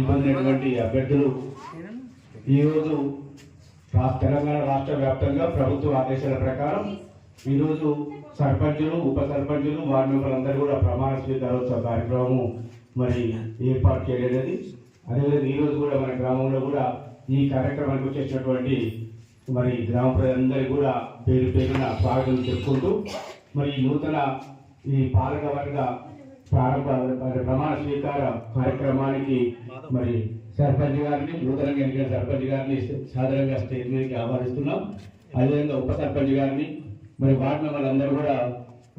ఇబ్బంది అభ్యర్థులు ఈరోజు తెలంగాణ రాష్ట్ర వ్యాప్తంగా ప్రభుత్వ ఆదేశాల ప్రకారం ఈరోజు సర్పంచులు ఉప సర్పంచులు వార్డు మెంబర్లందరూ కూడా ప్రమాణ స్వీకారోత్సవ కార్యక్రమం మరి ఏర్పాటు చేయలేదు. అదేవిధంగా ఈరోజు కూడా మన గ్రామంలో కూడా ఈ కార్యక్రమానికి వచ్చేసినటువంటి మరి గ్రామ ప్రజలందరికీ కూడా పేరు పేరున స్వాగతం చెప్పుకుంటూ మరి నూతన ఈ పాలకవర్గ ప్రారంభ ప్రమాణ స్వీకార కార్యక్రమానికి మరి సర్పంచ్ గారిని నూతనంగా ఎన్నికైన సర్పంచ్ గారిని సాధారణంగా స్టేజ్ మీదకి ఆహ్వానిస్తున్నాం. అదేవిధంగా ఉప సర్పంచ్ గారిని మరి వార్డు మెంబర్లందరూ కూడా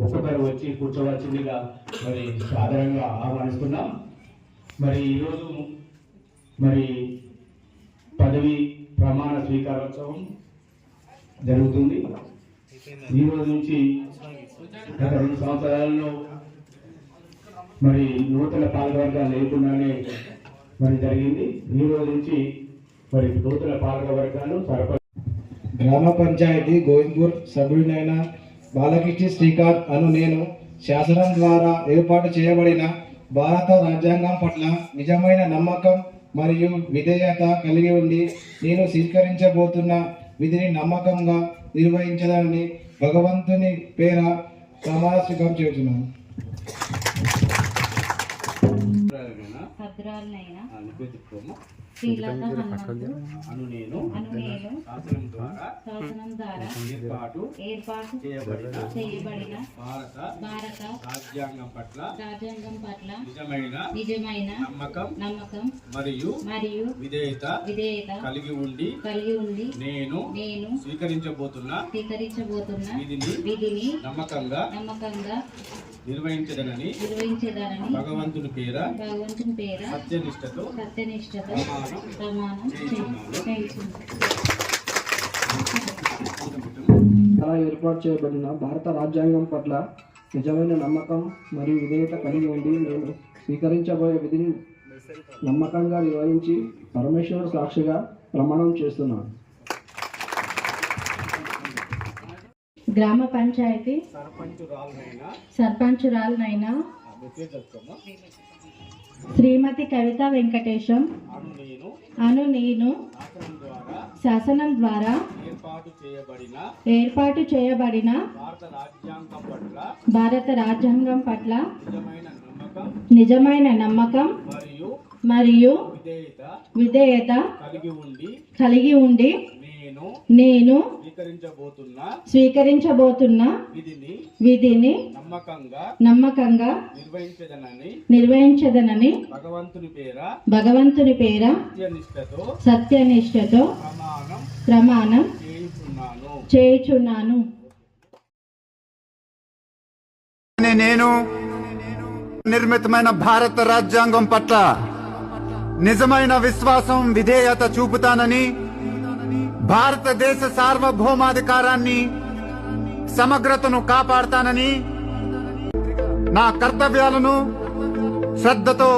ఒక్కొక్కరు వచ్చి కూర్చోవలసిందిగా మరి సాధారణంగా ఆహ్వానిస్తున్నాం. మరి ఈరోజు మరి పదవి ప్రమాణ స్వీకారోత్సవం జరుగుతుంది. ఈ రోజు నుంచి గత 2 సంవత్సరాలలో మరి నూతన పాలకవర్గాలు లేకుండానే మరి జరిగింది. ఈ రోజు నుంచి మరి నూతన పాలకవర్గాలు సర్పంచ్ గ్రామ పంచాయతీ గోవింద్పూర్ సభ్యుడినైన బాలకృష్ణ శ్రీకాంత్ అను నేను శాసనం ద్వారా ఏర్పాటు చేయబడిన భారత రాజ్యాంగం పట్ల నిజమైన నమ్మకం మరియు విధేయత కలిగి ఉండి నేను స్వీకరించబోతున్న విధిని నమ్మకంగా నిర్వహించడాన్ని భగవంతుని పేర ప్రమాణ స్వీకారం చేస్తున్నాను. శాసనం ద్వారా ఏర్పాటు చేయబడిన భారత రాజ్యాంగం పట్ల నిజమైన నమ్మకం మరియు విధేయత కలిగి ఉండి నేను స్వీకరించబోతున్న విధిని నమ్మకంగా నిర్వహించదనని భగవంతుని పేర సత్యనిష్టతో ప్రమాణం అలా ఏర్పాటు చేయబడిన భారత రాజ్యాంగం పట్ల నిజమైన నమ్మకం మరియు విధేయత కలిగి ఉండి నేను స్వీకరించబోయే విధిని నమ్మకంగా నిర్వహించి పరమేశ్వరుడు సాక్షిగా ప్రమాణం చేస్తున్నాను. గ్రామ పంచాయతీ సర్పంచురాలనైనా శ్రీమతి కవిత వెంకటేశం అను నేను శాసనం ద్వారా ఏర్పాటు చేయబడిన భారత రాజ్యాంగం పట్ల నిజమైన నమ్మకం మరియు విధేయత కలిగి ఉండి నేను స్వీకరించబోతున్న విధిని నమ్మకంగా నిర్వహించదనని భగవంతుని పేర సత్యనిష్టతో ప్రమాణం చేయుచున్నాను. నేను నిర్మితమైన భారత రాజ్యాంగం పట్ల నిజమైన విశ్వాసం విధేయత చూపుతానని, భారతదేశ సార్వభౌమాధికారాన్ని సమగ్రతను కాపాడతానని, నా కర్తవ్యాలను శ్రద్ధతో